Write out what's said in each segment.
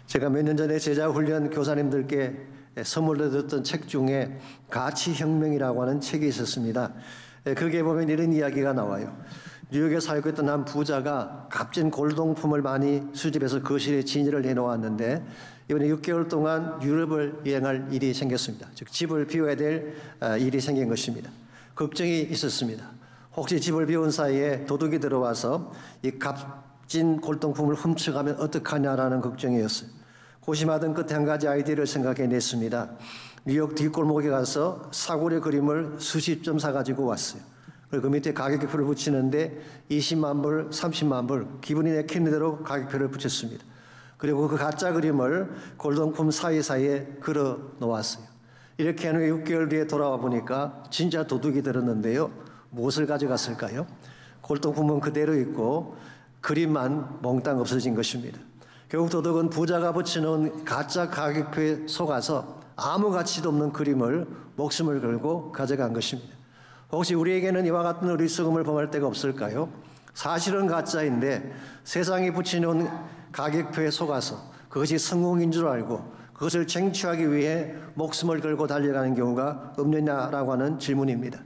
제가 몇 년 전에 제자훈련 교사님들께 선물로 드렸던 책 중에 가치혁명이라고 하는 책이 있었습니다. 거기에 보면 이런 이야기가 나와요. 뉴욕에 살고 있던 한 부자가 값진 골동품을 많이 수집해서 거실에 진열을 해놓았는데 이번에 6개월 동안 유럽을 여행할 일이 생겼습니다. 즉 집을 비워야 될 일이 생긴 것입니다. 걱정이 있었습니다. 혹시 집을 비운 사이에 도둑이 들어와서 이 값진 골동품을 훔쳐가면 어떡하냐라는 걱정이었어요. 고심하던 끝에 한 가지 아이디어를 생각해냈습니다. 뉴욕 뒷골목에 가서 사골의 그림을 수십 점 사가지고 왔어요. 그리고 그 밑에 가격표를 붙이는데 20만 불, 30만 불 기분이 내키는 대로 가격표를 붙였습니다. 그리고 그 가짜 그림을 골동품 사이사이에 걸어 놓았어요. 이렇게 한 후에 6개월 뒤에 돌아와 보니까 진짜 도둑이 들었는데요. 무엇을 가져갔을까요? 골동품은 그대로 있고 그림만 몽땅 없어진 것입니다. 결국 도둑은 부자가 붙여놓은 가짜 가격표에 속아서 아무 가치도 없는 그림을 목숨을 걸고 가져간 것입니다. 혹시 우리에게는 이와 같은 어리석음을 범할 때가 없을까요? 사실은 가짜인데 세상에 붙여놓은 가격표에 속아서 그것이 성공인 줄 알고 그것을 쟁취하기 위해 목숨을 걸고 달려가는 경우가 없느냐라고 하는 질문입니다.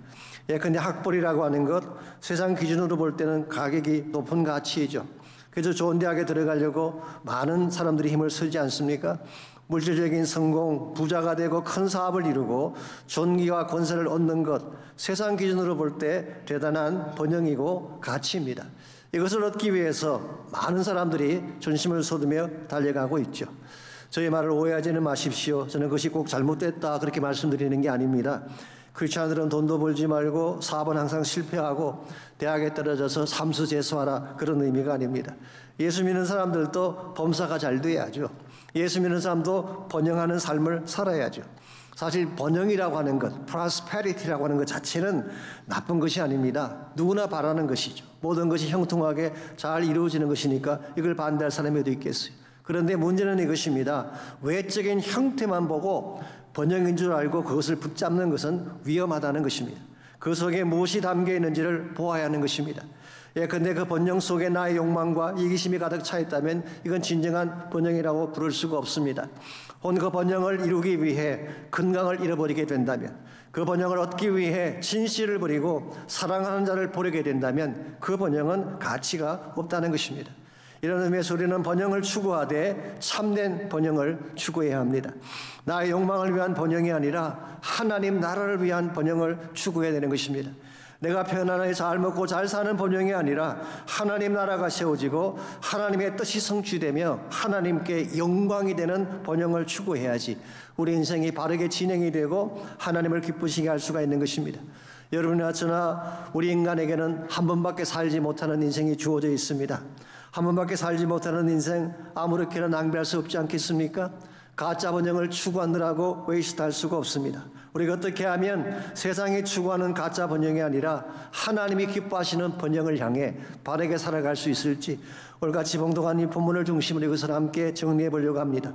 예컨대 학벌이라고 하는 것, 세상 기준으로 볼 때는 가격이 높은 가치이죠. 그래서 좋은 대학에 들어가려고 많은 사람들이 힘을 쓰지 않습니까? 물질적인 성공, 부자가 되고 큰 사업을 이루고 존귀와 권세를 얻는 것, 세상 기준으로 볼 때 대단한 번영이고 가치입니다. 이것을 얻기 위해서 많은 사람들이 전심을 쏟으며 달려가고 있죠. 저의 말을 오해하지는 마십시오. 저는 그것이 꼭 잘못됐다 그렇게 말씀드리는 게 아닙니다. 크리스찬들은 돈도 벌지 말고 사업은 항상 실패하고 대학에 떨어져서 삼수재수하라 그런 의미가 아닙니다. 예수 믿는 사람들도 범사가 잘 돼야죠. 예수 믿는 사람도 번영하는 삶을 살아야죠. 사실 번영이라고 하는 것, prosperity라고 하는 것 자체는 나쁜 것이 아닙니다. 누구나 바라는 것이죠. 모든 것이 형통하게 잘 이루어지는 것이니까 이걸 반대할 사람이 어디 있겠어요. 그런데 문제는 이것입니다. 외적인 형태만 보고 번영인 줄 알고 그것을 붙잡는 것은 위험하다는 것입니다. 그 속에 무엇이 담겨 있는지를 보아야 하는 것입니다. 예컨대 그 번영 속에 나의 욕망과 이기심이 가득 차 있다면 이건 진정한 번영이라고 부를 수가 없습니다. 혹은 그 번영을 이루기 위해 건강을 잃어버리게 된다면, 그 번영을 얻기 위해 진실을 버리고 사랑하는 자를 버리게 된다면 그 번영은 가치가 없다는 것입니다. 이런 의미에서 우리는 번영을 추구하되 참된 번영을 추구해야 합니다. 나의 욕망을 위한 번영이 아니라 하나님 나라를 위한 번영을 추구해야 되는 것입니다. 내가 편안하게 잘 먹고 잘 사는 번영이 아니라 하나님 나라가 세워지고 하나님의 뜻이 성취되며 하나님께 영광이 되는 번영을 추구해야지 우리 인생이 바르게 진행이 되고 하나님을 기쁘시게 할 수가 있는 것입니다. 여러분이나 저나 우리 인간에게는 한 번밖에 살지 못하는 인생이 주어져 있습니다. 한 번밖에 살지 못하는 인생 아무렇게나 낭비할 수 없지 않겠습니까? 가짜 번영을 추구하느라고 웨이스트할 수가 없습니다. 우리가 어떻게 하면 세상이 추구하는 가짜 번영이 아니라 하나님이 기뻐하시는 번영을 향해 바르게 살아갈 수 있을지 오늘같이 봉독한 이 본문을 중심으로 이것을 함께 정리해 보려고 합니다.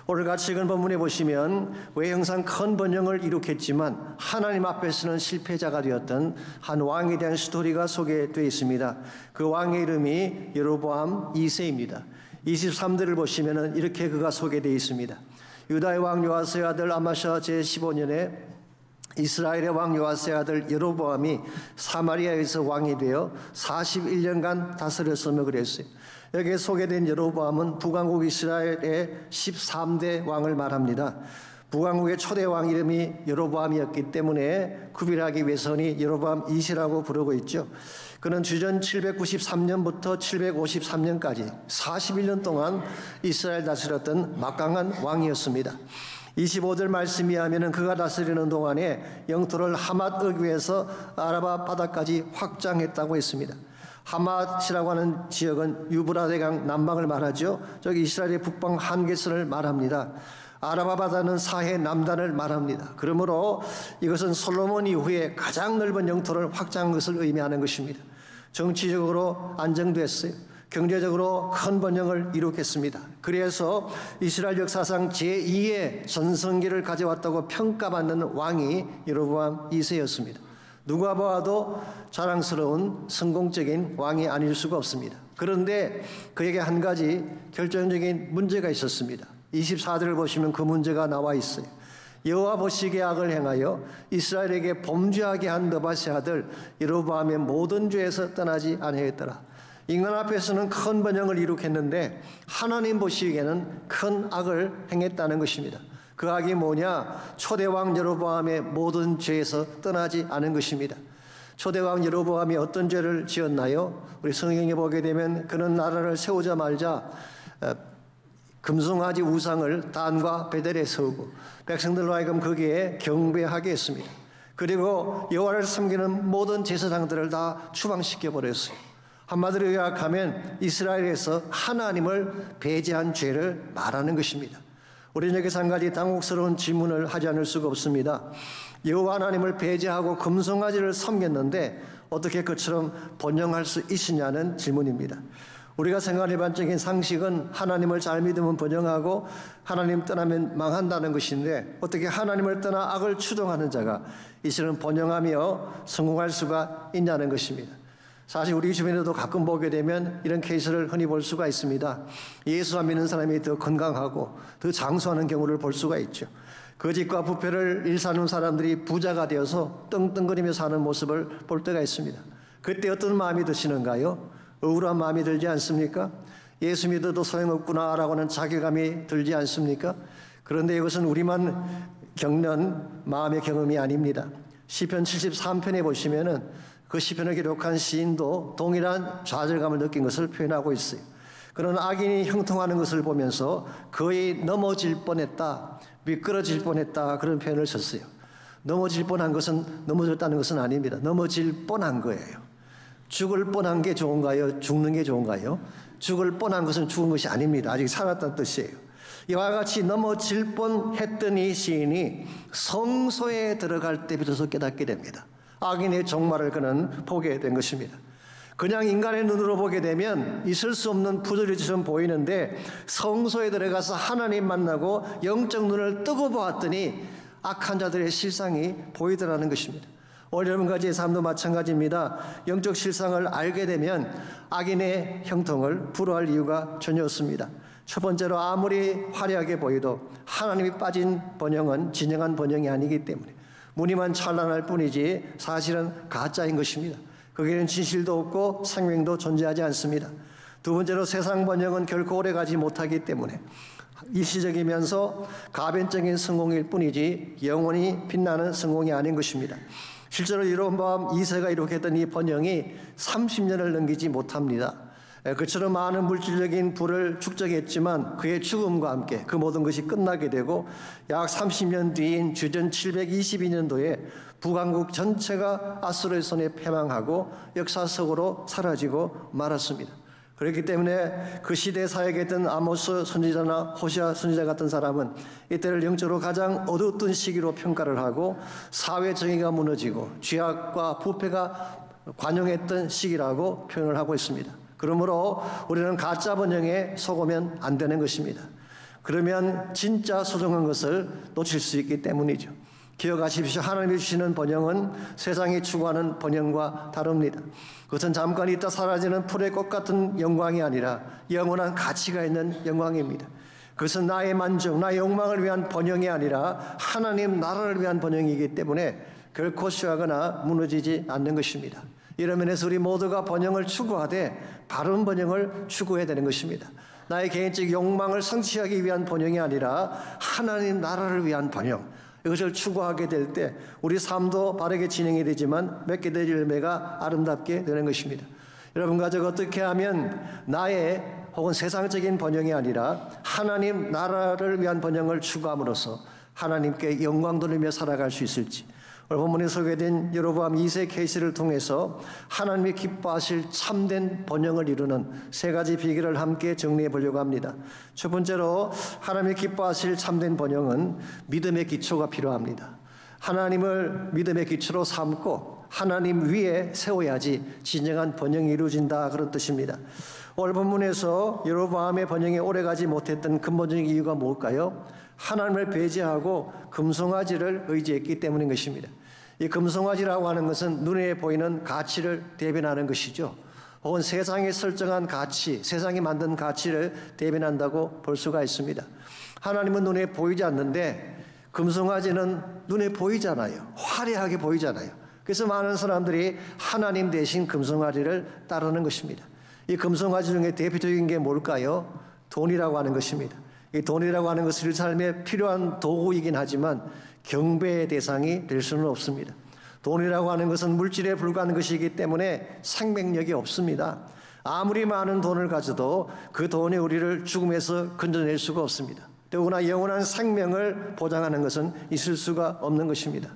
오늘같이 읽은 본문에 보시면 외형상 큰 번영을 이룩했지만 하나님 앞에서는 실패자가 되었던 한 왕에 대한 스토리가 소개되어 있습니다. 그 왕의 이름이 여로보암 2세입니다. 23절을 보시면 이렇게 그가 소개되어 있습니다. 유다의 왕 요아스의 아들 아마샤 제15년에 이스라엘의 왕 요아스의 아들 여로보암이 사마리아에서 왕이 되어 41년간 다스렸으며 그랬어요. 여기에 소개된 여로보암은 북왕국 이스라엘의 13대 왕을 말합니다. 북왕국의 초대 왕 이름이 여로보암이었기 때문에 구별하기 위해서는 여로보암 2세라고 부르고 있죠. 그는 주전 793년부터 753년까지 41년 동안 이스라엘 다스렸던 막강한 왕이었습니다. 25절 말씀에 하면은 그가 다스리는 동안에 영토를 하맛 어귀에서 아라바 바다까지 확장했다고 했습니다. 하맛이라고 하는 지역은 유브라데강 남방을 말하죠. 저기 이스라엘의 북방 한계선을 말합니다. 아라바 바다는 사해 남단을 말합니다. 그러므로 이것은 솔로몬 이후에 가장 넓은 영토를 확장한 것을 의미하는 것입니다. 정치적으로 안정됐어요. 경제적으로 큰 번영을 이룩했습니다. 그래서 이스라엘 역사상 제2의 전성기를 가져왔다고 평가받는 왕이 여로보암 2세였습니다. 누가 보아도 자랑스러운 성공적인 왕이 아닐 수가 없습니다. 그런데 그에게 한 가지 결정적인 문제가 있었습니다. 24절을 보시면 그 문제가 나와 있어요. 여호와 보시기에 악을 행하여 이스라엘에게 범죄하게 한 느밧의 아들 여로보암의 모든 죄에서 떠나지 아니하였더라. 인간 앞에서는 큰 번영을 이룩했는데 하나님 보시기에는 큰 악을 행했다는 것입니다. 그 악이 뭐냐? 초대왕 여로보암의 모든 죄에서 떠나지 않은 것입니다. 초대왕 여로보암이 어떤 죄를 지었나요? 우리 성경에 보게 되면 그는 나라를 세우자마자 금송아지 우상을 단과 베델에 세우고 백성들로 하여금 거기에 경배하게 했습니다. 그리고 여호와를 섬기는 모든 제사장들을 다 추방시켜 버렸어요. 한마디로 요약하면 이스라엘에서 하나님을 배제한 죄를 말하는 것입니다. 우리는 여기서 한 가지 당혹스러운 질문을 하지 않을 수가 없습니다. 여호와 하나님을 배제하고 금송아지를 섬겼는데 어떻게 그처럼 번영할 수 있으냐는 질문입니다. 우리가 생각하는 일반적인 상식은 하나님을 잘 믿으면 번영하고 하나님 떠나면 망한다는 것인데 어떻게 하나님을 떠나 악을 추종하는 자가 이처럼 번영하며 성공할 수가 있냐는 것입니다. 사실 우리 주변에도 가끔 보게 되면 이런 케이스를 흔히 볼 수가 있습니다. 예수 안 믿는 사람이 더 건강하고 더 장수하는 경우를 볼 수가 있죠. 거짓과 부패를 일삼는 사람들이 부자가 되어서 떵떵거리며 사는 모습을 볼 때가 있습니다. 그때 어떤 마음이 드시는가요? 억울한 마음이 들지 않습니까? 예수 믿어도 소용없구나라고 하는 자괴감이 들지 않습니까? 그런데 이것은 우리만 겪는 마음의 경험이 아닙니다. 시편 73편에 보시면은 그 시편을 기록한 시인도 동일한 좌절감을 느낀 것을 표현하고 있어요. 그런 악인이 형통하는 것을 보면서 거의 넘어질 뻔했다, 미끄러질 뻔했다 그런 표현을 썼어요. 넘어질 뻔한 것은 넘어졌다는 것은 아닙니다. 넘어질 뻔한 거예요. 죽을 뻔한 게 좋은가요? 죽는 게 좋은가요? 죽을 뻔한 것은 죽은 것이 아닙니다. 아직 살았다는 뜻이에요. 이와 같이 넘어질 뻔했던 이 시인이 성소에 들어갈 때 비로소 깨닫게 됩니다. 악인의 종말을 그는 보게 된 것입니다. 그냥 인간의 눈으로 보게 되면 있을 수 없는 부조리처럼 보이는데 성소에 들어가서 하나님 만나고 영적 눈을 뜨고 보았더니 악한 자들의 실상이 보이더라는 것입니다. 오늘 여러분까지의 삶도 마찬가지입니다. 영적 실상을 알게 되면 악인의 형통을 부러워할 이유가 전혀 없습니다. 첫 번째로 아무리 화려하게 보여도 하나님이 빠진 번영은 진정한 번영이 아니기 때문에 무늬만 찬란할 뿐이지 사실은 가짜인 것입니다. 거기에는 진실도 없고 생명도 존재하지 않습니다. 두 번째로 세상 번영은 결코 오래가지 못하기 때문에 일시적이면서 가변적인 성공일 뿐이지 영원히 빛나는 성공이 아닌 것입니다. 실제로 여로보암 2세가 이룩했던 이 번영이 30년을 넘기지 못합니다. 그처럼 많은 물질적인 부를 축적했지만 그의 죽음과 함께 그 모든 것이 끝나게 되고 약 30년 뒤인 주전 722년도에 북왕국 전체가 아수르의 손에 패망하고 역사 속으로 사라지고 말았습니다. 그렇기 때문에 그 시대에 사역했던 아모스 선지자나 호시아 선지자 같은 사람은 이때를 영적으로 가장 어두웠던 시기로 평가를 하고 사회 정의가 무너지고 죄악과 부패가 관영했던 시기라고 표현을 하고 있습니다. 그러므로 우리는 가짜 번영에 속으면 안 되는 것입니다. 그러면 진짜 소중한 것을 놓칠 수 있기 때문이죠. 기억하십시오. 하나님이 주시는 번영은 세상이 추구하는 번영과 다릅니다. 그것은 잠깐 있다 사라지는 풀의 꽃 같은 영광이 아니라 영원한 가치가 있는 영광입니다. 그것은 나의 만족, 나의 욕망을 위한 번영이 아니라 하나님 나라를 위한 번영이기 때문에 결코 쉬하거나 무너지지 않는 것입니다. 이런 면에서 우리 모두가 번영을 추구하되 바른 번영을 추구해야 되는 것입니다. 나의 개인적 욕망을 성취하기 위한 번영이 아니라 하나님 나라를 위한 번영, 이것을 추구하게 될 때 우리 삶도 바르게 진행이 되지만 맺게 될 열매가 아름답게 되는 것입니다. 여러분 가족 어떻게 하면 나의 혹은 세상적인 번영이 아니라 하나님 나라를 위한 번영을 추구함으로써 하나님께 영광 돌리며 살아갈 수 있을지, 오늘 본문에 소개된 여로보암 2세 케이스를 통해서 하나님이 기뻐하실 참된 번영을 이루는 세 가지 비결을 함께 정리해 보려고 합니다. 첫 번째로 하나님이 기뻐하실 참된 번영은 믿음의 기초가 필요합니다. 하나님을 믿음의 기초로 삼고 하나님 위에 세워야지 진정한 번영이 이루어진다, 그런 뜻입니다. 오늘 본문에서 여로보암의 번영이 오래가지 못했던 근본적인 이유가 뭘까요? 하나님을 배제하고 금송아지를 의지했기 때문인 것입니다. 이 금송아지라고 하는 것은 눈에 보이는 가치를 대변하는 것이죠. 혹은 세상이 설정한 가치, 세상이 만든 가치를 대변한다고 볼 수가 있습니다. 하나님은 눈에 보이지 않는데 금송아지는 눈에 보이잖아요. 화려하게 보이잖아요. 그래서 많은 사람들이 하나님 대신 금송아지를 따르는 것입니다. 이 금송아지 중에 대표적인 게 뭘까요? 돈이라고 하는 것입니다. 이 돈이라고 하는 것은 우리 삶에 필요한 도구이긴 하지만 경배의 대상이 될 수는 없습니다. 돈이라고 하는 것은 물질에 불과한 것이기 때문에 생명력이 없습니다. 아무리 많은 돈을 가져도 그 돈이 우리를 죽음에서 건져낼 수가 없습니다. 더구나 영원한 생명을 보장하는 것은 있을 수가 없는 것입니다.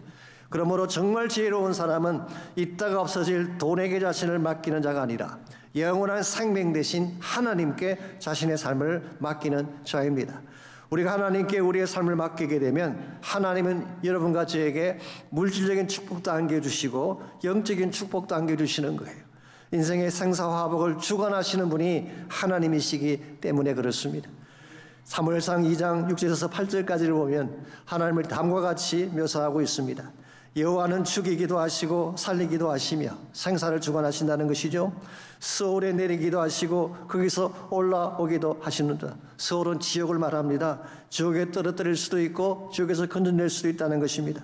그러므로 정말 지혜로운 사람은 있다가 없어질 돈에게 자신을 맡기는 자가 아니라 영원한 생명 대신 하나님께 자신의 삶을 맡기는 자입니다. 우리가 하나님께 우리의 삶을 맡기게 되면 하나님은 여러분과 저에게 물질적인 축복도 안겨주시고 영적인 축복도 안겨주시는 거예요. 인생의 생사화복을 주관하시는 분이 하나님이시기 때문에 그렇습니다. 사무엘상 2장 6절에서 8절까지를 보면 하나님을 다음과 같이 묘사하고 있습니다. 여호와는 죽이기도 하시고 살리기도 하시며 생사를 주관하신다는 것이죠. 스올에 내리기도 하시고 거기서 올라오기도 하시는다. 스올은 지옥을 말합니다. 지옥에 떨어뜨릴 수도 있고 지옥에서 건져낼 수도 있다는 것입니다.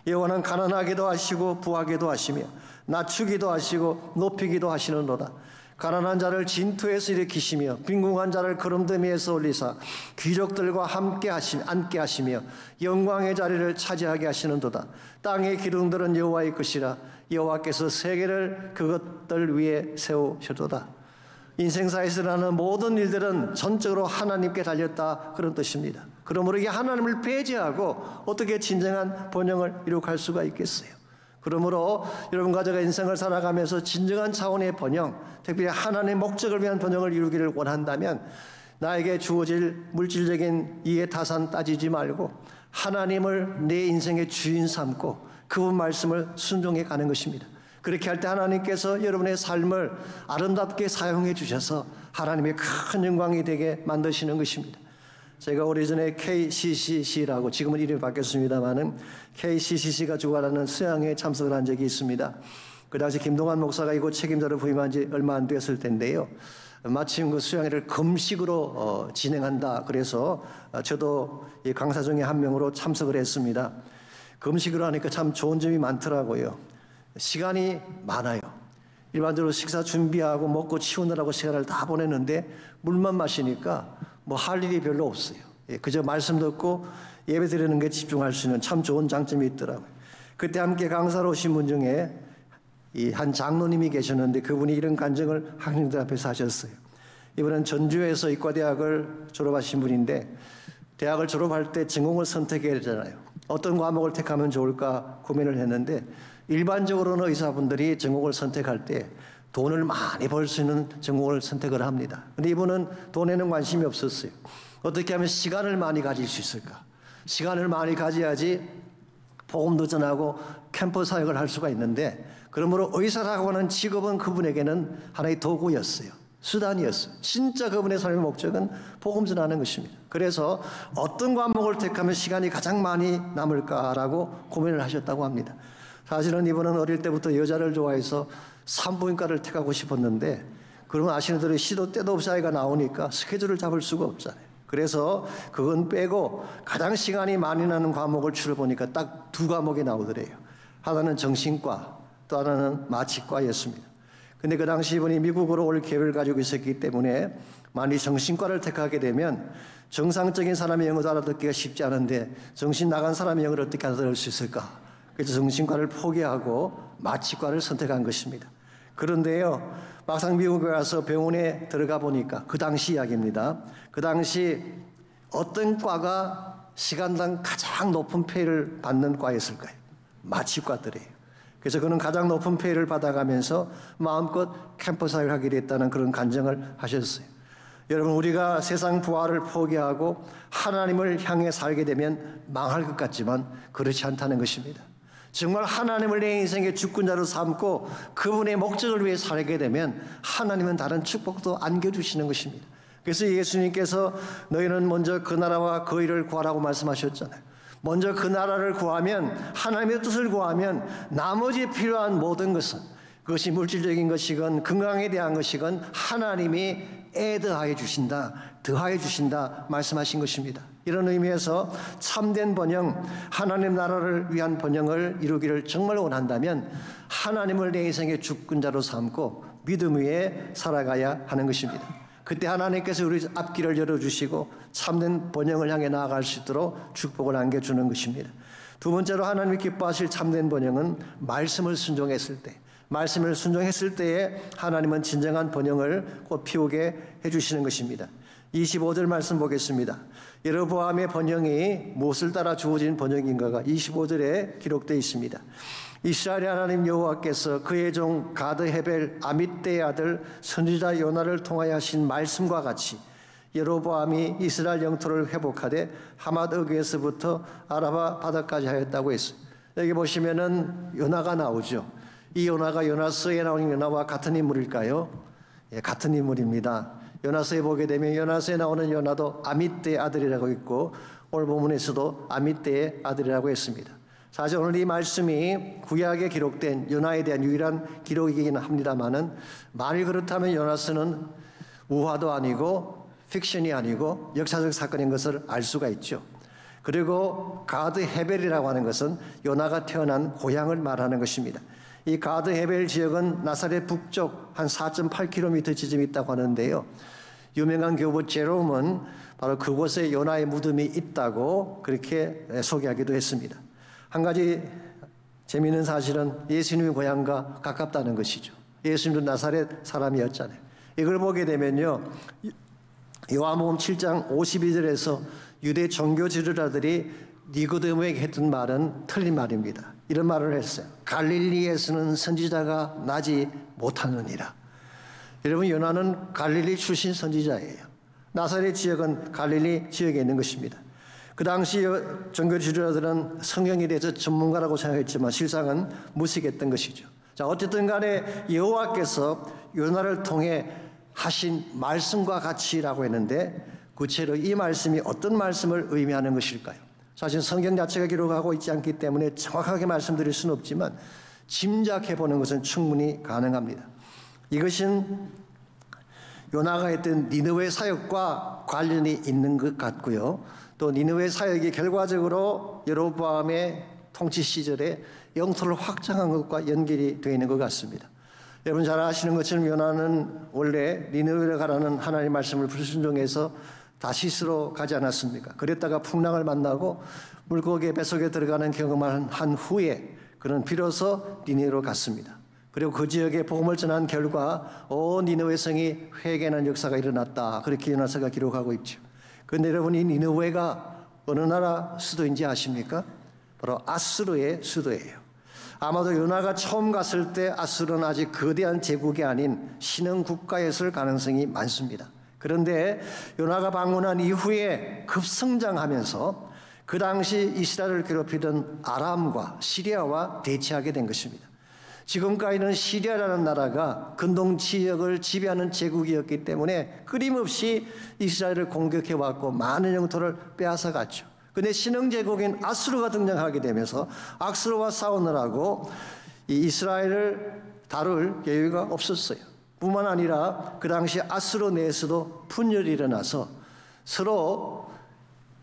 여호와는 가난하기도 하시고 부하기도 하시며 낮추기도 하시고 높이기도 하시는도다. 가난한 자를 진토에서 일으키시며 빈궁한 자를 거름더미에서 올리사 귀족들과 함께 앉게 하시며 영광의 자리를 차지하게 하시는도다. 땅의 기둥들은 여호와의 것이라 여호와께서 세계를 그것들 위에 세우셨도다. 인생사에서 일어나는 모든 일들은 전적으로 하나님께 달렸다, 그런 뜻입니다. 그러므로 이게 하나님을 배제하고 어떻게 진정한 번영을 이룩할 수가 있겠어요? 그러므로 여러분과 제가 인생을 살아가면서 진정한 차원의 번영, 특별히 하나님의 목적을 위한 번영을 이루기를 원한다면 나에게 주어질 물질적인 이해타산 따지지 말고 하나님을 내 인생의 주인 삼고 그분 말씀을 순종해 가는 것입니다. 그렇게 할 때 하나님께서 여러분의 삶을 아름답게 사용해 주셔서 하나님의 큰 영광이 되게 만드시는 것입니다. 제가 오래전에 KCCC라고, 지금은 이름이 바뀌었습니다마는 KCCC가 주관하는 수양회에 참석을 한 적이 있습니다. 그 당시 김동환 목사가 이곳 책임자를 부임한 지 얼마 안 됐을 텐데요. 마침 그 수양회를 금식으로 진행한다 그래서 저도 이 강사 중에 한 명으로 참석을 했습니다. 금식으로 하니까 참 좋은 점이 많더라고요. 시간이 많아요. 일반적으로 식사 준비하고 먹고 치우느라고 시간을 다 보냈는데 물만 마시니까 뭐 할 일이 별로 없어요. 그저 말씀 듣고 예배 드리는 게 집중할 수 있는 참 좋은 장점이 있더라고요. 그때 함께 강사로 오신 분 중에 이 한 장로님이 계셨는데 그분이 이런 간증을 학생들 앞에서 하셨어요. 이분은 전주에서 의과대학을 졸업하신 분인데 대학을 졸업할 때 전공을 선택해야 되잖아요. 어떤 과목을 택하면 좋을까 고민을 했는데 일반적으로는 의사분들이 전공을 선택할 때 돈을 많이 벌 수 있는 전공을 선택을 합니다. 근데 이분은 돈에는 관심이 없었어요. 어떻게 하면 시간을 많이 가질 수 있을까? 시간을 많이 가져야지 복음도 전하고 캠퍼스 사역을 할 수가 있는데, 그러므로 의사라고 하는 직업은 그분에게는 하나의 도구였어요. 수단이었어요. 진짜 그분의 삶의 목적은 복음 전하는 것입니다. 그래서 어떤 과목을 택하면 시간이 가장 많이 남을까라고 고민을 하셨다고 합니다. 사실은 이분은 어릴 때부터 여자를 좋아해서 산부인과를 택하고 싶었는데, 그러면 아시는 대로 시도 때도 없이 아이가 나오니까 스케줄을 잡을 수가 없잖아요. 그래서 그건 빼고 가장 시간이 많이 나는 과목을 추려보니까 딱 두 과목이 나오더래요. 하나는 정신과, 또 하나는 마취과였습니다. 근데 그 당시 이분이 미국으로 올 계획을 가지고 있었기 때문에 만약 정신과를 택하게 되면 정상적인 사람의 영어도 알아듣기가 쉽지 않은데 정신 나간 사람의 영어를 어떻게 알아들을 수 있을까? 그래서 정신과를 포기하고 마취과를 선택한 것입니다. 그런데요, 막상 미국에 와서 병원에 들어가 보니까 그 당시 이야기입니다. 그 당시 어떤 과가 시간당 가장 높은 페이를 받는 과였을까요? 마취과들이에요. 그래서 그는 가장 높은 페이를 받아가면서 마음껏 캠퍼스 사역을 하게 됐다는 그런 간증을 하셨어요. 여러분, 우리가 세상 부활을 포기하고 하나님을 향해 살게 되면 망할 것 같지만 그렇지 않다는 것입니다. 정말 하나님을 내 인생의 주권자로 삼고 그분의 목적을 위해 살게 되면 하나님은 다른 축복도 안겨주시는 것입니다. 그래서 예수님께서 너희는 먼저 그 나라와 그 일을 구하라고 말씀하셨잖아요. 먼저 그 나라를 구하면, 하나님의 뜻을 구하면 나머지 필요한 모든 것은, 그것이 물질적인 것이건 건강에 대한 것이건 하나님이 애더하여 주신다, 더하여 주신다 말씀하신 것입니다. 이런 의미에서 참된 번영, 하나님 나라를 위한 번영을 이루기를 정말 원한다면 하나님을 내 인생의 주권자로 삼고 믿음 위에 살아가야 하는 것입니다. 그때 하나님께서 우리 앞길을 열어주시고 참된 번영을 향해 나아갈 수 있도록 축복을 안겨주는 것입니다. 두 번째로 하나님이 기뻐하실 참된 번영은 말씀을 순종했을 때, 말씀을 순종했을 때에 하나님은 진정한 번영을 곧 피우게 해주시는 것입니다. 25절 말씀 보겠습니다. 여로보암의 번영이 무엇을 따라 주어진 번영인가가 25절에 기록되어 있습니다. 이스라엘의 하나님 여호와께서 그의 종 가드 헤벨 아밋대의 아들 선지자 요나를 통하여 하신 말씀과 같이 여로보암이 이스라엘 영토를 회복하되 하맛 어귀에서부터 아라바 바다까지 하였다고 했어요. 여기 보시면은 요나가 나오죠. 이 요나가 요나서에 나오는 요나와 같은 인물일까요? 예, 같은 인물입니다. 요나서에 보게 되면 요나서에 나오는 요나도 아밋대의 아들이라고 있고 오늘 본문에서도 아밋대의 아들이라고 했습니다. 사실 오늘 이 말씀이 구약에 기록된 요나에 대한 유일한 기록이긴 합니다만은 만일 그렇다면 요나서는 우화도 아니고 픽션이 아니고 역사적 사건인 것을 알 수가 있죠. 그리고 가드 헤벨이라고 하는 것은 요나가 태어난 고향을 말하는 것입니다. 이 가드 헤벨 지역은 나사렛 북쪽 한 4.8km 지점이 있다고 하는데요. 유명한 교부 제롬은 바로 그곳에 요나의 무덤이 있다고 그렇게 소개하기도 했습니다. 한 가지 재미있는 사실은 예수님의 고향과 가깝다는 것이죠. 예수님도 나사렛 사람이었잖아요. 이걸 보게 되면요. 요한복음 7장 52절에서 유대 종교 지도자들이 니고데모에게 했던 말은 틀린 말입니다. 이런 말을 했어요. 갈릴리에서는 선지자가 나지 못하느니라. 여러분, 요나는 갈릴리 출신 선지자예요. 나사렛 지역은 갈릴리 지역에 있는 것입니다. 그 당시 종교 지도자들은 성경에 대해서 전문가라고 생각했지만 실상은 무식했던 것이죠. 자, 어쨌든 간에 여호와께서 요나를 통해 하신 말씀과 같이라고 했는데 구체로 이 말씀이 어떤 말씀을 의미하는 것일까요? 사실 성경 자체가 기록하고 있지 않기 때문에 정확하게 말씀드릴 수는 없지만 짐작해 보는 것은 충분히 가능합니다. 이것은 요나가 했던 니느웨 사역과 관련이 있는 것 같고요. 또 니느웨 사역이 결과적으로 여로보암의 통치 시절에 영토를 확장한 것과 연결이 되어 있는 것 같습니다. 여러분 잘 아시는 것처럼 요나는 원래 니느웨로 가라는 하나님의 말씀을 불순종해서 다시스로 가지 않았습니까? 그랬다가 풍랑을 만나고 물고기의 뱃속에 들어가는 경험을 한 후에 그는 비로소 니느웨로 갔습니다. 그리고 그 지역에 복음을 전한 결과 온 니느웨 성이 회개하는 역사가 일어났다. 그렇게 요나서가 기록하고 있죠. 그런데 여러분 이 니느웨가 어느 나라 수도인지 아십니까? 바로 아수르의 수도예요. 아마도 요나가 처음 갔을 때 아수르는 아직 거대한 제국이 아닌 신흥 국가였을 가능성이 많습니다. 그런데 요나가 방문한 이후에 급성장하면서 그 당시 이스라엘을 괴롭히던 아람과 시리아와 대치하게 된 것입니다. 지금까지는 시리아라는 나라가 근동 지역을 지배하는 제국이었기 때문에 끊임없이 이스라엘을 공격해왔고 많은 영토를 빼앗아갔죠. 그런데 신흥제국인 아수르가 등장하게 되면서 아수르와 싸우느라고 이 이스라엘을 다룰 여유가 없었어요. 뿐만 아니라 그 당시 아수르 내에서도 분열이 일어나서 서로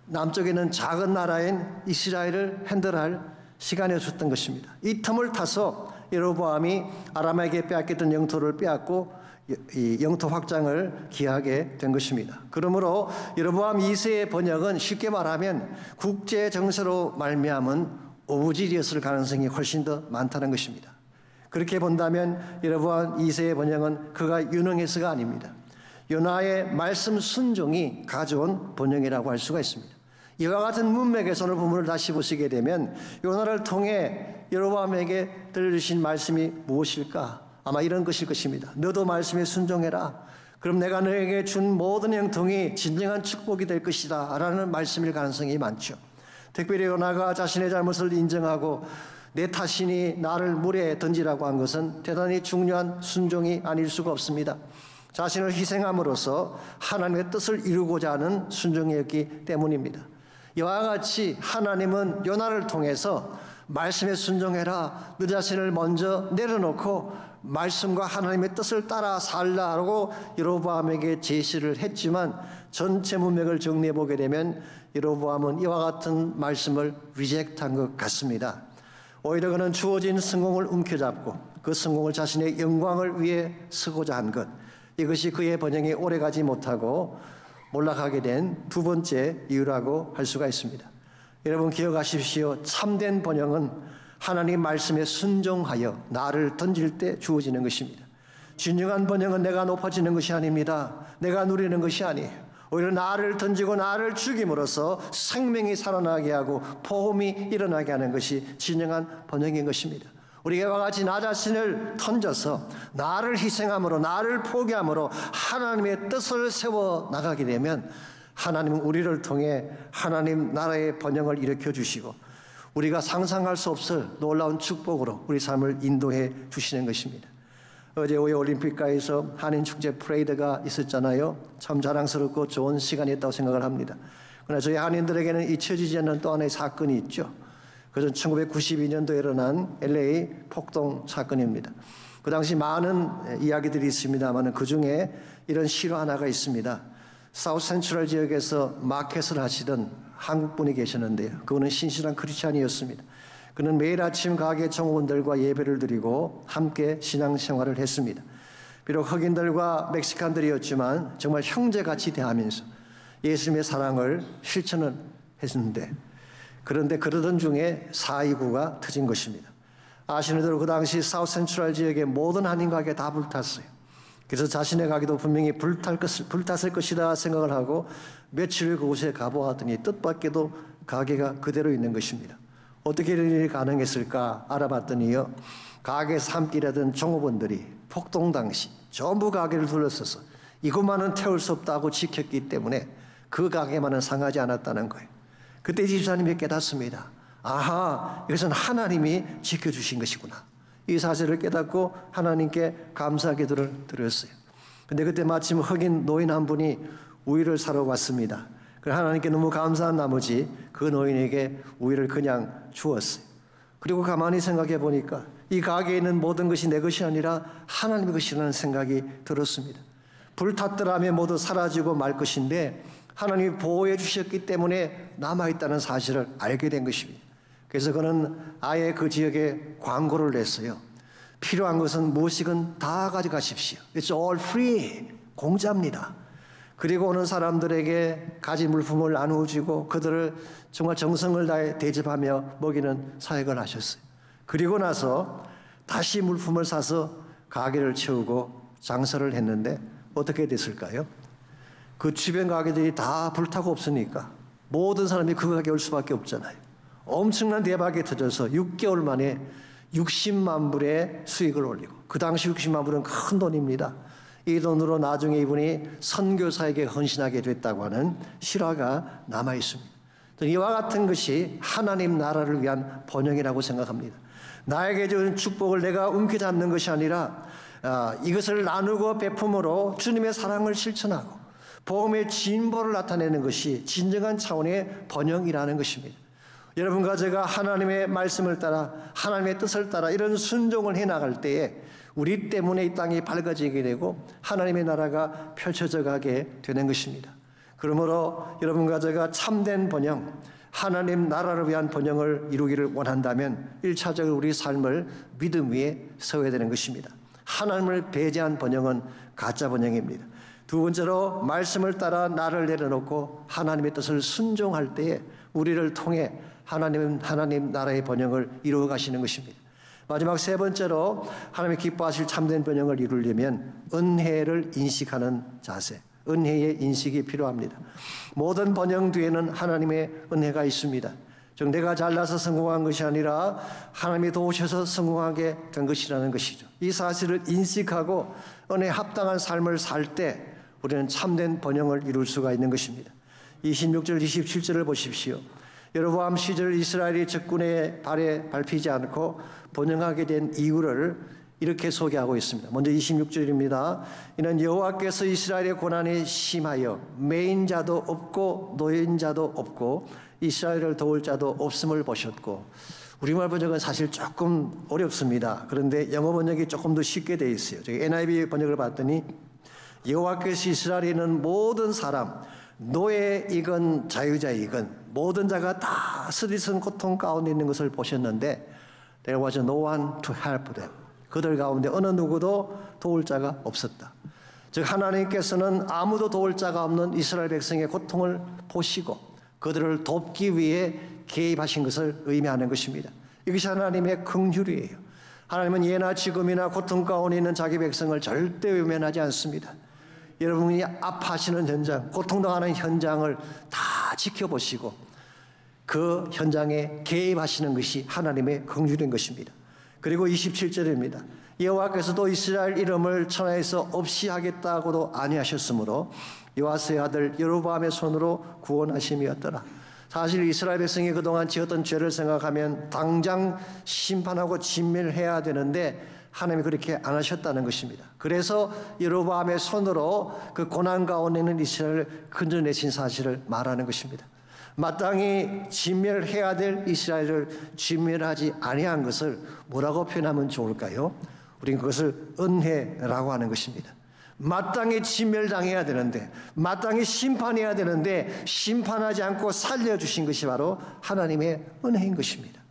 남쪽에는 작은 나라인 이스라엘을 핸들할 시간이 없었던 것입니다. 이 틈을 타서 여로보암이 아람에게 빼앗겼던 영토를 빼앗고 이 영토 확장을 기하게 된 것입니다. 그러므로 여로보암 2세의 번역은 쉽게 말하면 국제 정세로 말미암은 오부질이었을 가능성이 훨씬 더 많다는 것입니다. 그렇게 본다면 여로보암 2세의 번역은 그가 유능해서가 아닙니다. 요나의 말씀 순종이 가져온 번영이라고 할 수가 있습니다. 이와 같은 문맥에서 오늘 본문을 다시 보시게 되면 요나를 통해 여로보암에게 들려주신 말씀이 무엇일까? 아마 이런 것일 것입니다. 너도 말씀에 순종해라. 그럼 내가 너에게 준 모든 형통이 진정한 축복이 될 것이다 라는 말씀일 가능성이 많죠. 특별히 요나가 자신의 잘못을 인정하고 내 탓이니 나를 물에 던지라고 한 것은 대단히 중요한 순종이 아닐 수가 없습니다. 자신을 희생함으로써 하나님의 뜻을 이루고자 하는 순종이었기 때문입니다. 이와 같이 하나님은 요나를 통해서 말씀에 순종해라. 너 자신을 먼저 내려놓고 말씀과 하나님의 뜻을 따라 살라고 여로보암에게 제시를 했지만 전체 문맥을 정리해 보게 되면 여로보암은 이와 같은 말씀을 리젝트한 것 같습니다. 오히려 그는 주어진 성공을 움켜잡고 그 성공을 자신의 영광을 위해 쓰고자 한 것, 이것이 그의 번영이 오래가지 못하고 몰락하게 된 두 번째 이유라고 할 수가 있습니다. 여러분 기억하십시오. 참된 번영은 하나님 말씀에 순종하여 나를 던질 때 주어지는 것입니다. 진정한 번영은 내가 높아지는 것이 아닙니다. 내가 누리는 것이 아니에요. 오히려 나를 던지고 나를 죽임으로써 생명이 살아나게 하고 보험이 일어나게 하는 것이 진정한 번영인 것입니다. 우리가 이와 같이 나 자신을 던져서 나를 희생함으로 나를 포기함으로 하나님의 뜻을 세워 나가게 되면 하나님은 우리를 통해 하나님 나라의 번영을 일으켜 주시고 우리가 상상할 수 없을 놀라운 축복으로 우리 삶을 인도해 주시는 것입니다. 어제 오해 올림픽가에서 한인축제 프레이드가 있었잖아요. 참 자랑스럽고 좋은 시간이었다고 생각을 합니다. 그러나 저희 한인들에게는 잊혀지지 않는 또 하나의 사건이 있죠. 그것은 1992년도에 일어난 LA 폭동 사건입니다. 그 당시 많은 이야기들이 있습니다만 그 중에 이런 실화 하나가 있습니다. 사우스 센트럴 지역에서 마켓을 하시던 한국분이 계셨는데요. 그분은 신실한 크리스찬이었습니다. 그는 매일 아침 가게 종업원들과 예배를 드리고 함께 신앙생활을 했습니다. 비록 흑인들과 멕시칸들이었지만 정말 형제같이 대하면서 예수님의 사랑을 실천을 했는데 그런데 그러던 중에 4.29가 터진 것입니다. 아시는 대로 그 당시 사우스 센트럴 지역의 모든 한인 가게 다 불탔어요. 그래서 자신의 가게도 분명히 불탔을 것이다 생각을 하고 며칠 그곳에 가보았더니 뜻밖에도 가게가 그대로 있는 것입니다. 어떻게 이런 일이 가능했을까 알아봤더니요. 가게에서 함께 일하던 종업원들이 폭동 당시 전부 가게를 둘러서서 이것만은 태울 수 없다고 지켰기 때문에 그 가게만은 상하지 않았다는 거예요. 그때 집사님이 깨닫습니다. 아하, 이것은 하나님이 지켜주신 것이구나. 이 사실을 깨닫고 하나님께 감사 기도를 드렸어요. 근데 그때 마침 흑인 노인 한 분이 우유를 사러 왔습니다. 그래서 하나님께 너무 감사한 나머지 그 노인에게 우유를 그냥 주었어요. 그리고 가만히 생각해 보니까 이 가게에 있는 모든 것이 내 것이 아니라 하나님의 것이라는 생각이 들었습니다. 불탔더라면 모두 사라지고 말 것인데 하나님이 보호해 주셨기 때문에 남아있다는 사실을 알게 된 것입니다. 그래서 그는 아예 그 지역에 광고를 냈어요. 필요한 것은 무엇이건 다 가져가십시오. It's all free. 공짜입니다. 그리고 오는 사람들에게 가진 물품을 나누어주고 그들을 정말 정성을 다해 대접하며 먹이는 사역을 하셨어요. 그리고 나서 다시 물품을 사서 가게를 채우고 장사를 했는데 어떻게 됐을까요? 그 주변 가게들이 다 불타고 없으니까 모든 사람이 그 가게에 올 수밖에 없잖아요. 엄청난 대박이 터져서 6개월 만에 60만 불의 수익을 올리고 그 당시 60만 불은 큰 돈입니다. 이 돈으로 나중에 이분이 선교사에게 헌신하게 됐다고 하는 실화가 남아 있습니다. 이와 같은 것이 하나님 나라를 위한 번영이라고 생각합니다. 나에게 주는 축복을 내가 움켜잡는 것이 아니라 이것을 나누고 베품으로 주님의 사랑을 실천하고 복음의 진보를 나타내는 것이 진정한 차원의 번영이라는 것입니다. 여러분과 제가 하나님의 말씀을 따라 하나님의 뜻을 따라 이런 순종을 해나갈 때에 우리 때문에 이 땅이 밝아지게 되고 하나님의 나라가 펼쳐져 가게 되는 것입니다. 그러므로 여러분과 제가 참된 번영, 하나님 나라를 위한 번영을 이루기를 원한다면 1차적으로 우리 삶을 믿음 위에 세워야 되는 것입니다. 하나님을 배제한 번영은 가짜 번영입니다. 두 번째로 말씀을 따라 나를 내려놓고 하나님의 뜻을 순종할 때에 우리를 통해 하나님 나라의 번영을 이루어 가시는 것입니다. 마지막 세 번째로 하나님의 기뻐하실 참된 번영을 이루려면 은혜를 인식하는 자세, 은혜의 인식이 필요합니다. 모든 번영 뒤에는 하나님의 은혜가 있습니다. 즉 내가 잘나서 성공한 것이 아니라 하나님이 도우셔서 성공하게 된 것이라는 것이죠. 이 사실을 인식하고 은혜에 합당한 삶을 살 때 우리는 참된 번영을 이룰 수가 있는 것입니다. 26절 27절을 보십시오. 여로보암 시절 이스라엘이 적군의 발에 밟히지 않고 번영하게 된 이유를 이렇게 소개하고 있습니다. 먼저 26절입니다. 이는 여호와께서 이스라엘의 고난이 심하여 매인 자도 없고 노인 자도 없고 이스라엘을 도울 자도 없음을 보셨고. 우리말 번역은 사실 조금 어렵습니다. 그런데 영어 번역이 조금 더 쉽게 되어 있어요. 저희 NIV 번역을 봤더니 여호와께서 이스라엘에 있는 모든 사람, 노예이건 자유자이건 모든 자가 다 스리슨 고통 가운데 있는 것을 보셨는데 There was no one to help them. 그들 가운데 어느 누구도 도울 자가 없었다. 즉 하나님께서는 아무도 도울 자가 없는 이스라엘 백성의 고통을 보시고 그들을 돕기 위해 개입하신 것을 의미하는 것입니다. 이것이 하나님의 긍휼이에요. 하나님은 예나 지금이나 고통 가운데 있는 자기 백성을 절대 외면하지 않습니다. 여러분이 아파하시는 현장, 고통당하는 현장을 다 지켜보시고 그 현장에 개입하시는 것이 하나님의 긍휼인 것입니다. 그리고 27절입니다. 여호와께서도 이스라엘 이름을 천하에서 없이 하겠다고도 아니하셨으므로 요아스의 아들 여로보암의 손으로 구원하심이었더라. 사실 이스라엘 백성이 그동안 지었던 죄를 생각하면 당장 심판하고 진멸해야 되는데 하나님이 그렇게 안 하셨다는 것입니다. 그래서 여로보암의 손으로 그 고난 가운데 있는 이스라엘을 건져내신 사실을 말하는 것입니다. 마땅히 진멸해야 될 이스라엘을 진멸하지 아니한 것을 뭐라고 표현하면 좋을까요? 우리는 그것을 은혜라고 하는 것입니다. 마땅히 진멸당해야 되는데, 마땅히 심판해야 되는데 심판하지 않고 살려주신 것이 바로 하나님의 은혜인 것입니다.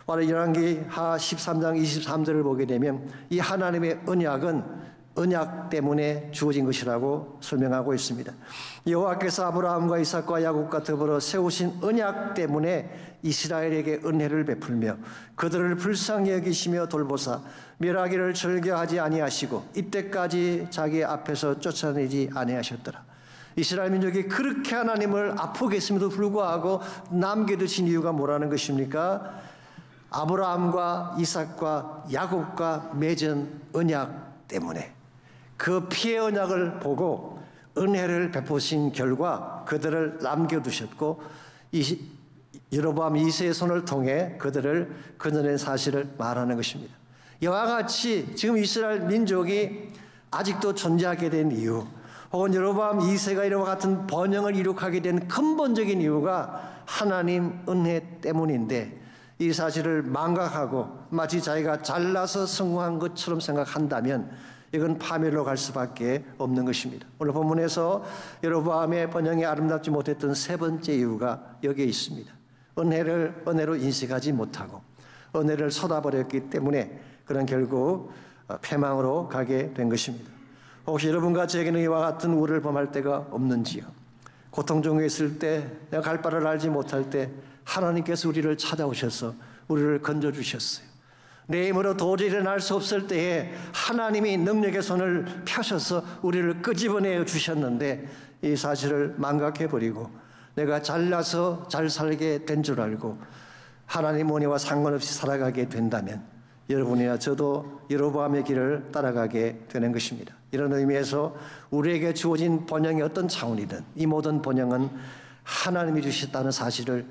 바로 열왕기하 13장 23절을 보게 되면 이 하나님의 언약은 언약 때문에 주어진 것이라고 설명하고 있습니다. 여호와께서 아브라함과 이삭과 야곱과 더불어 세우신 언약 때문에 이스라엘에게 은혜를 베풀며 그들을 불쌍히 여기시며 돌보사 멸하기를 즐겨하지 아니하시고 이때까지 자기 앞에서 쫓아내지 아니하셨더라. 이스라엘 민족이 그렇게 하나님을 아프게 했음에도 불구하고 남겨두신 이유가 뭐라는 것입니까? 아브라함과 이삭과 야곱과 맺은 언약 때문에 그 피의 언약을 보고 은혜를 베푸신 결과 그들을 남겨두셨고 여로보암 2세의 손을 통해 그들을 건져낸 사실을 말하는 것입니다. 이와 같이 지금 이스라엘 민족이 아직도 존재하게 된 이유 혹은 여로보암 2세가 이와 같은 번영을 이룩하게 된 근본적인 이유가 하나님 은혜 때문인데 이 사실을 망각하고 마치 자기가 잘나서 성공한 것처럼 생각한다면 이건 파멸로 갈 수밖에 없는 것입니다. 오늘 본문에서 여로보암의 번영이 아름답지 못했던 세 번째 이유가 여기에 있습니다. 은혜를 은혜로 인식하지 못하고 은혜를 쏟아버렸기 때문에 그런 결국 패망으로 가게 된 것입니다. 혹시 여러분과 제게는 이와 같은 우를 범할 때가 없는지요? 고통 중에 있을 때 내가 갈 바를 알지 못할 때 하나님께서 우리를 찾아오셔서 우리를 건져주셨어요. 내 힘으로 도저히 일어날 수 없을 때에 하나님이 능력의 손을 펴셔서 우리를 끄집어내어 주셨는데 이 사실을 망각해버리고 내가 잘나서 잘 살게 된 줄 알고 하나님 은혜와 상관없이 살아가게 된다면 여러분이나 저도 여로보암의 길을 따라가게 되는 것입니다. 이런 의미에서 우리에게 주어진 번영이 어떤 차원이든 이 모든 번영은 하나님이 주셨다는 사실을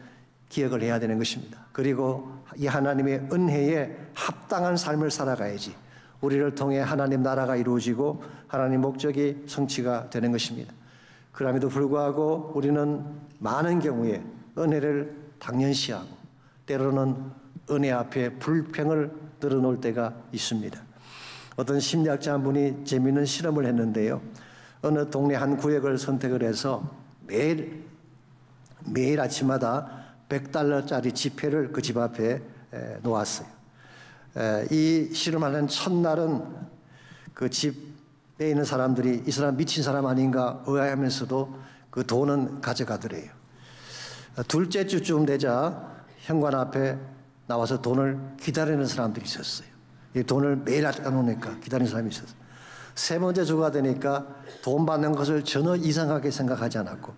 기억을 해야 되는 것입니다. 그리고 이 하나님의 은혜에 합당한 삶을 살아가야지 우리를 통해 하나님 나라가 이루어지고 하나님 목적이 성취가 되는 것입니다. 그럼에도 불구하고 우리는 많은 경우에 은혜를 당연시하고 때로는 은혜 앞에 불평을 늘어놓을 때가 있습니다. 어떤 심리학자 한 분이 재미있는 실험을 했는데요. 어느 동네 한 구역을 선택을 해서 매일 아침마다 $100짜리 지폐를 그 집 앞에 놓았어요. 이 실험하는 첫날은 그 집에 있는 사람들이 이 사람 미친 사람 아닌가 의아하면서도 그 돈은 가져가더래요. 둘째 주쯤 되자 현관 앞에 나와서 돈을 기다리는 사람들이 있었어요. 이 돈을 매일 갖다 놓으니까 기다리는 사람이 있었어요. 세 번째 주가 되니까 돈 받는 것을 전혀 이상하게 생각하지 않았고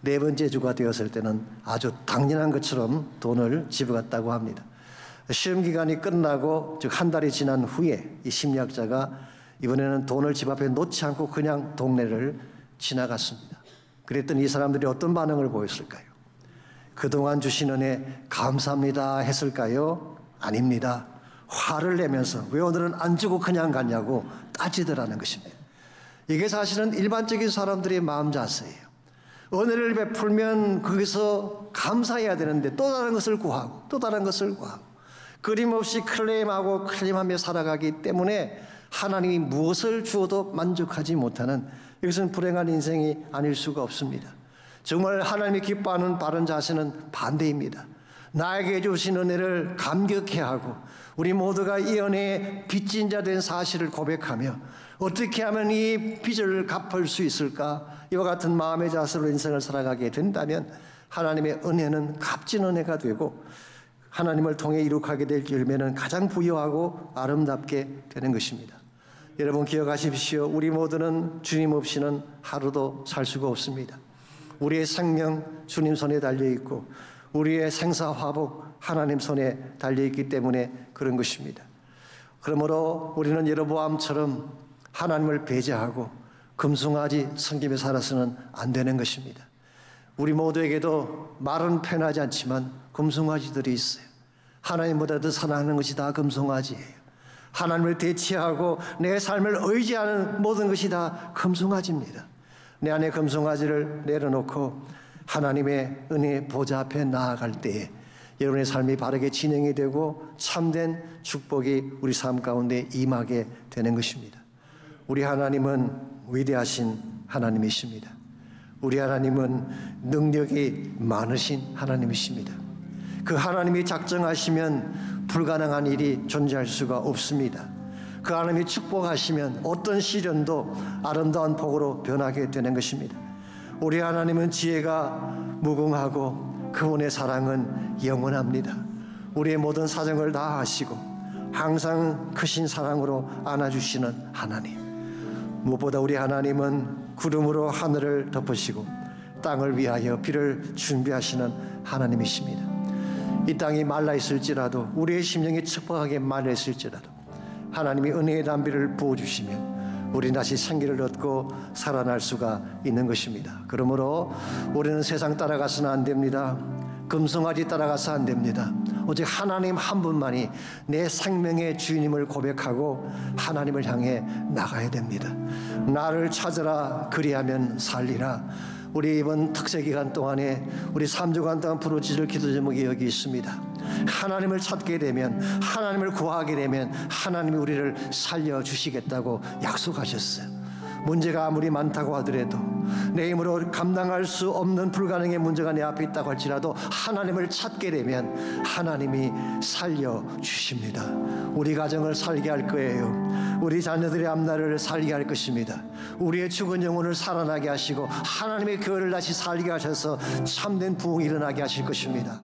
네 번째 주가 되었을 때는 아주 당연한 것처럼 돈을 집어갔다고 합니다. 시험 기간이 끝나고 즉 한 달이 지난 후에 이 심리학자가 이번에는 돈을 집 앞에 놓지 않고 그냥 동네를 지나갔습니다. 그랬더니 이 사람들이 어떤 반응을 보였을까요? 그동안 주신 은혜 감사합니다 했을까요? 아닙니다. 화를 내면서 왜 오늘은 안 주고 그냥 갔냐고 따지더라는 것입니다. 이게 사실은 일반적인 사람들의 마음 자세예요. 은혜를 베풀면 거기서 감사해야 되는데 또 다른 것을 구하고 또 다른 것을 구하고 끊임없이 클레임하고 클레임하며 살아가기 때문에 하나님이 무엇을 주어도 만족하지 못하는, 이것은 불행한 인생이 아닐 수가 없습니다. 정말 하나님이 기뻐하는 바른 자세는 반대입니다. 나에게 주신 은혜를 감격해하고 우리 모두가 이 은혜의 빚진 자 된 사실을 고백하며 어떻게 하면 이 빚을 갚을 수 있을까, 이와 같은 마음의 자세로 인생을 살아가게 된다면 하나님의 은혜는 값진 은혜가 되고 하나님을 통해 이룩하게 될 열매는 가장 부유하고 아름답게 되는 것입니다. 여러분 기억하십시오. 우리 모두는 주님 없이는 하루도 살 수가 없습니다. 우리의 생명 주님 손에 달려있고 우리의 생사화복 하나님 손에 달려있기 때문에 그런 것입니다. 그러므로 우리는 여로보암처럼 하나님을 배제하고 금송아지 섬기며 살아서는 안 되는 것입니다. 우리 모두에게도 말은 편하지 않지만 금송아지들이 있어요. 하나님보다 더 사랑하는 것이 다 금송아지예요. 하나님을 대체하고 내 삶을 의지하는 모든 것이 다 금송아지입니다. 내 안에 금송아지를 내려놓고 하나님의 은혜의 보좌 앞에 나아갈 때에 여러분의 삶이 바르게 진행이 되고 참된 축복이 우리 삶 가운데 임하게 되는 것입니다. 우리 하나님은 위대하신 하나님이십니다. 우리 하나님은 능력이 많으신 하나님이십니다. 그 하나님이 작정하시면 불가능한 일이 존재할 수가 없습니다. 그 하나님이 축복하시면 어떤 시련도 아름다운 복으로 변하게 되는 것입니다. 우리 하나님은 지혜가 무궁하고 그분의 사랑은 영원합니다. 우리의 모든 사정을 다 아시고 항상 크신 사랑으로 안아주시는 하나님, 무엇보다 우리 하나님은 구름으로 하늘을 덮으시고 땅을 위하여 비를 준비하시는 하나님이십니다. 이 땅이 말라 있을지라도 우리의 심령이 척박하게 말라 있을지라도 하나님이 은혜의 담비를 부어주시면 우리는 다시 생기를 얻고 살아날 수가 있는 것입니다. 그러므로 우리는 세상 따라가서는 안 됩니다. 금송아지 따라가서 안 됩니다. 오직 하나님 한 분만이 내 생명의 주인임을 고백하고 하나님을 향해 나가야 됩니다. 나를 찾으라 그리하면 살리라. 우리 이번 특세 기간 동안에 우리 3주간 동안 부르짖을 기도 제목이 여기 있습니다. 하나님을 찾게 되면, 하나님을 구하게 되면 하나님이 우리를 살려주시겠다고 약속하셨어요. 문제가 아무리 많다고 하더라도, 내 힘으로 감당할 수 없는 불가능의 문제가 내 앞에 있다고 할지라도 하나님을 찾게 되면 하나님이 살려주십니다. 우리 가정을 살게 할 거예요. 우리 자녀들의 앞날을 살게 할 것입니다. 우리의 죽은 영혼을 살아나게 하시고 하나님의 교회를 다시 살게 하셔서 참된 부흥이 일어나게 하실 것입니다.